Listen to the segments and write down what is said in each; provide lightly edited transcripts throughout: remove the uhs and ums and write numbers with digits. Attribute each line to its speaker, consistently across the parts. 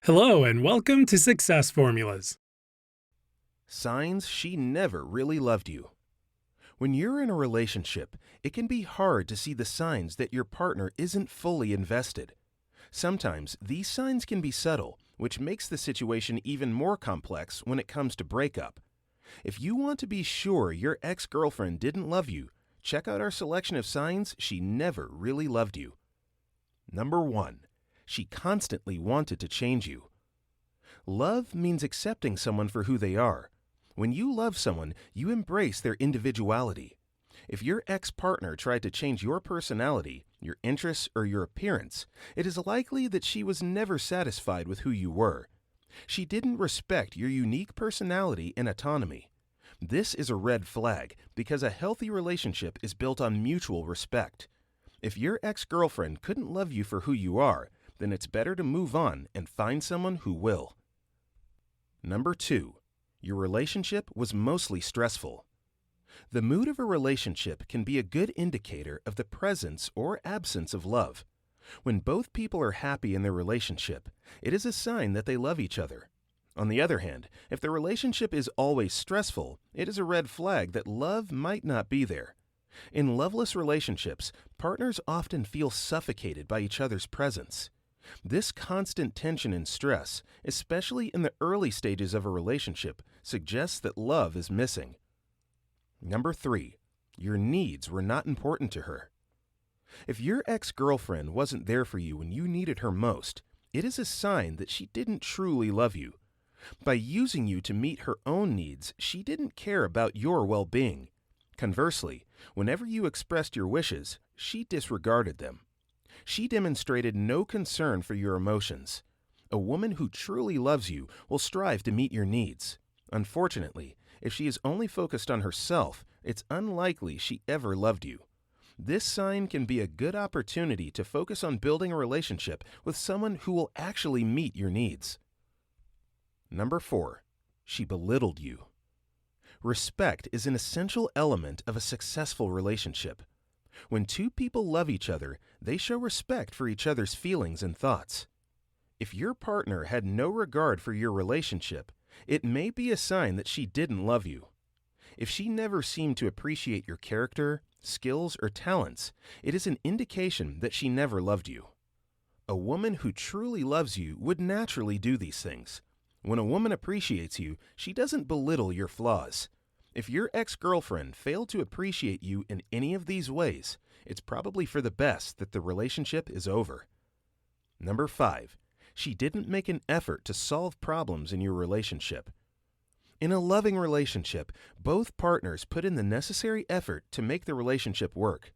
Speaker 1: Hello, and welcome to Success Formulas.
Speaker 2: Signs she never really loved you. When you're in a relationship, it can be hard to see the signs that your partner isn't fully invested. Sometimes these signs can be subtle, which makes the situation even more complex when it comes to breakup. If you want to be sure your ex-girlfriend didn't love you, check out our selection of signs she never really loved you. Number 1. She constantly wanted to change you. Love means accepting someone for who they are. When you love someone, you embrace their individuality. If your ex-partner tried to change your personality, your interests, or your appearance, it is likely that she was never satisfied with who you were. She didn't respect your unique personality and autonomy. This is a red flag because a healthy relationship is built on mutual respect. If your ex-girlfriend couldn't love you for who you are, then it's better to move on and find someone who will. Number 2. Your relationship was mostly stressful. The mood of a relationship can be a good indicator of the presence or absence of love. When both people are happy in their relationship, it is a sign that they love each other. On the other hand, if the relationship is always stressful, it is a red flag that love might not be there. In loveless relationships, partners often feel suffocated by each other's presence. This constant tension and stress, especially in the early stages of a relationship, suggests that love is missing. Number 3. Your needs were not important to her. If your ex-girlfriend wasn't there for you when you needed her most, it is a sign that she didn't truly love you. By using you to meet her own needs, she didn't care about your well-being. Conversely, whenever you expressed your wishes, she disregarded them. She demonstrated no concern for your emotions. A woman who truly loves you will strive to meet your needs. Unfortunately, if she is only focused on herself, it's unlikely she ever loved you. This sign can be a good opportunity to focus on building a relationship with someone who will actually meet your needs. Number 4. She belittled you. Respect is an essential element of a successful relationship. When two people love each other, they show respect for each other's feelings and thoughts. If your partner had no regard for your relationship, it may be a sign that she didn't love you. If she never seemed to appreciate your character, skills, or talents, it is an indication that she never loved you. A woman who truly loves you would naturally do these things. When a woman appreciates you, she doesn't belittle your flaws. If your ex-girlfriend failed to appreciate you in any of these ways, it's probably for the best that the relationship is over. Number 5. She didn't make an effort to solve problems in your relationship. In a loving relationship, both partners put in the necessary effort to make the relationship work.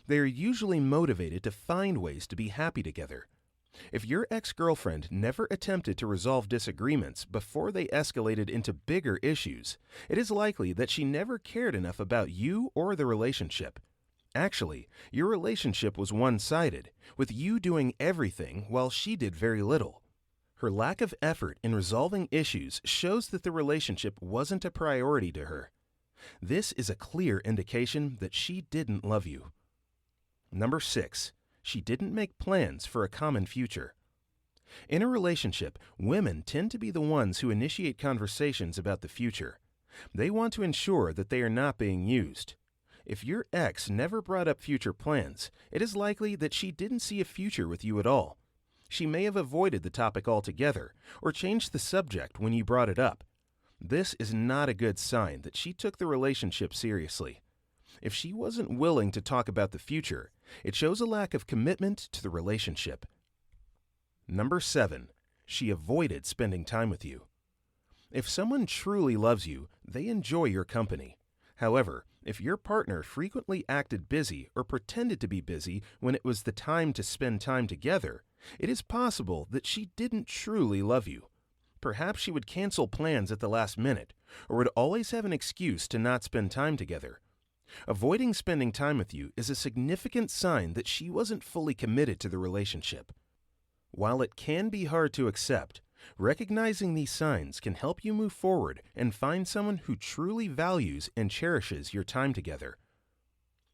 Speaker 2: They are usually motivated to find ways to be happy together. If your ex-girlfriend never attempted to resolve disagreements before they escalated into bigger issues, it is likely that she never cared enough about you or the relationship. Actually, your relationship was one-sided, with you doing everything while she did very little. Her lack of effort in resolving issues shows that the relationship wasn't a priority to her. This is a clear indication that she didn't love you. Number 6. She didn't make plans for a common future. In a relationship, women tend to be the ones who initiate conversations about the future. They want to ensure that they are not being used. If your ex never brought up future plans, it is likely that she didn't see a future with you at all. She may have avoided the topic altogether or changed the subject when you brought it up. This is not a good sign that she took the relationship seriously. If she wasn't willing to talk about the future, it shows a lack of commitment to the relationship. Number 7. She avoided spending time with you. If someone truly loves you, they enjoy your company. However, if your partner frequently acted busy or pretended to be busy when it was the time to spend time together, it is possible that she didn't truly love you. Perhaps she would cancel plans at the last minute, or would always have an excuse to not spend time together. Avoiding spending time with you is a significant sign that she wasn't fully committed to the relationship. While it can be hard to accept, recognizing these signs can help you move forward and find someone who truly values and cherishes your time together.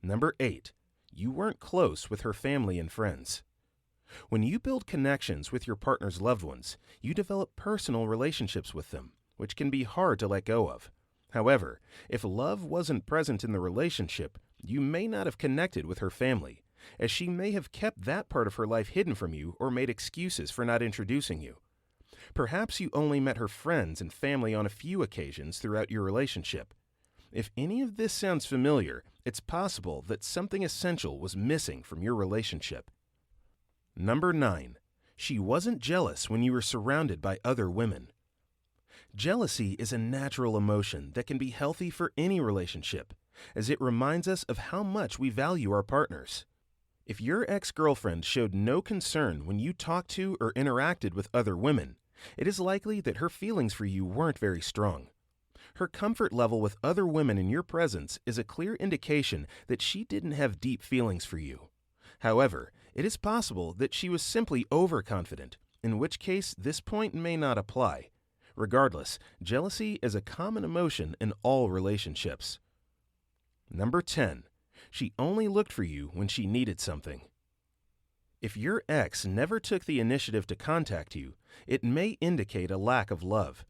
Speaker 2: Number 8. You weren't close with her family and friends. When you build connections with your partner's loved ones, you develop personal relationships with them, which can be hard to let go of. However, if love wasn't present in the relationship, you may not have connected with her family, as she may have kept that part of her life hidden from you or made excuses for not introducing you. Perhaps you only met her friends and family on a few occasions throughout your relationship. If any of this sounds familiar, it's possible that something essential was missing from your relationship. Number 9. She wasn't jealous when you were surrounded by other women. Jealousy is a natural emotion that can be healthy for any relationship, as it reminds us of how much we value our partners. If your ex-girlfriend showed no concern when you talked to or interacted with other women, it is likely that her feelings for you weren't very strong. Her comfort level with other women in your presence is a clear indication that she didn't have deep feelings for you. However, it is possible that she was simply overconfident, in which case this point may not apply. Regardless, jealousy is a common emotion in all relationships. Number 10. She only looked for you when she needed something. If your ex never took the initiative to contact you, it may indicate a lack of love.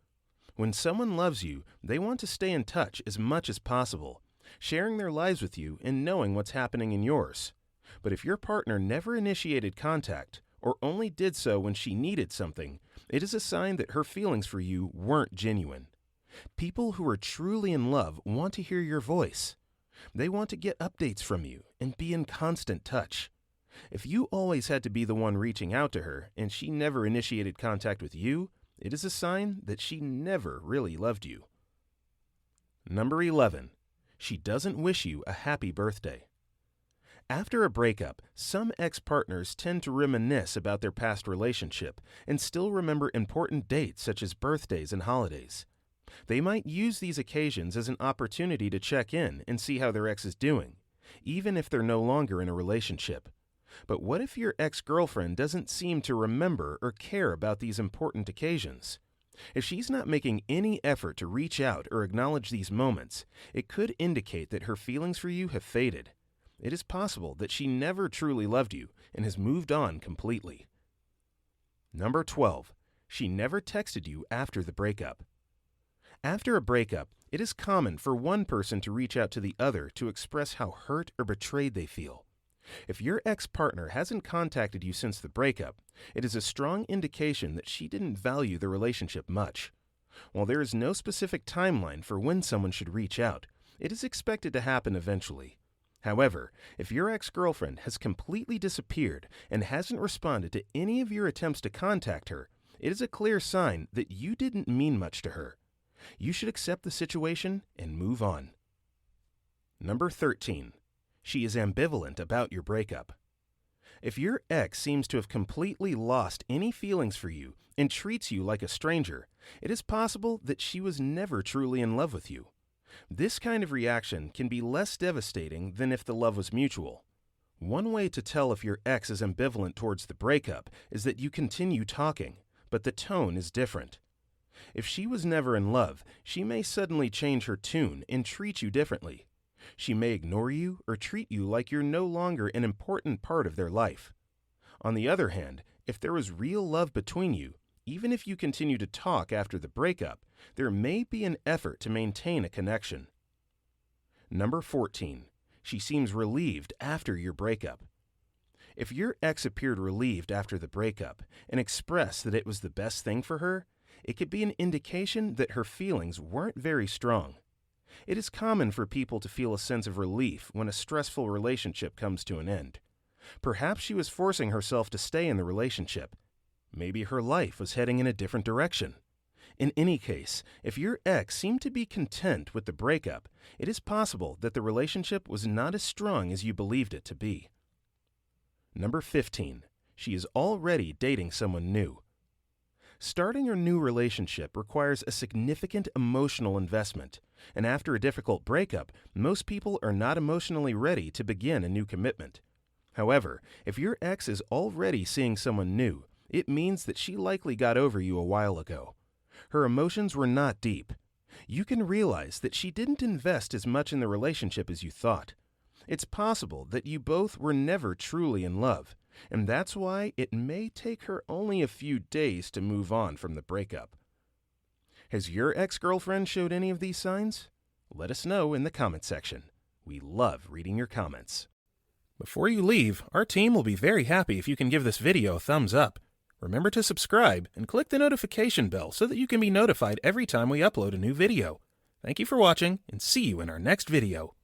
Speaker 2: When someone loves you, they want to stay in touch as much as possible, sharing their lives with you and knowing what's happening in yours. But if your partner never initiated contact, or only did so when she needed something, it is a sign that her feelings for you weren't genuine. People who are truly in love want to hear your voice. They want to get updates from you and be in constant touch. If you always had to be the one reaching out to her and she never initiated contact with you, it is a sign that she never really loved you. Number 11. She doesn't wish you a happy birthday. After a breakup, some ex-partners tend to reminisce about their past relationship and still remember important dates such as birthdays and holidays. They might use these occasions as an opportunity to check in and see how their ex is doing, even if they're no longer in a relationship. But what if your ex-girlfriend doesn't seem to remember or care about these important occasions? If she's not making any effort to reach out or acknowledge these moments, it could indicate that her feelings for you have faded. It is possible that she never truly loved you and has moved on completely. Number 12. She never texted you after the breakup. After a breakup, it is common for one person to reach out to the other to express how hurt or betrayed they feel. If your ex-partner hasn't contacted you since the breakup, it is a strong indication that she didn't value the relationship much. While there is no specific timeline for when someone should reach out, it is expected to happen eventually. However, if your ex-girlfriend has completely disappeared and hasn't responded to any of your attempts to contact her, it is a clear sign that you didn't mean much to her. You should accept the situation and move on. Number 13. She is ambivalent about your breakup. If your ex seems to have completely lost any feelings for you and treats you like a stranger, it is possible that she was never truly in love with you. This kind of reaction can be less devastating than if the love was mutual. One way to tell if your ex is ambivalent towards the breakup is that you continue talking, but the tone is different. If she was never in love, she may suddenly change her tune and treat you differently. She may ignore you or treat you like you're no longer an important part of their life. On the other hand, if there was real love between you, even if you continue to talk after the breakup, there may be an effort to maintain a connection. Number 14. She seems relieved after your breakup. If your ex appeared relieved after the breakup and expressed that it was the best thing for her, it could be an indication that her feelings weren't very strong. It is common for people to feel a sense of relief when a stressful relationship comes to an end. Perhaps she was forcing herself to stay in the relationship. Maybe her life was heading in a different direction. In any case, if your ex seemed to be content with the breakup, it is possible that the relationship was not as strong as you believed it to be. Number 15. She is already dating someone new. Starting a new relationship requires a significant emotional investment, and after a difficult breakup, most people are not emotionally ready to begin a new commitment. However, if your ex is already seeing someone new, it means that she likely got over you a while ago. Her emotions were not deep. You can realize that she didn't invest as much in the relationship as you thought. It's possible that you both were never truly in love, And that's why it may take her only a few days to move on from the breakup. Has your ex-girlfriend showed any of these signs? Let us know in the comment section. We love reading your comments. Before you leave, our team will be very happy if you can give this video a thumbs up. Remember to subscribe and click the notification bell so that you can be notified every time we upload a new video. Thank you for watching, and see you in our next video.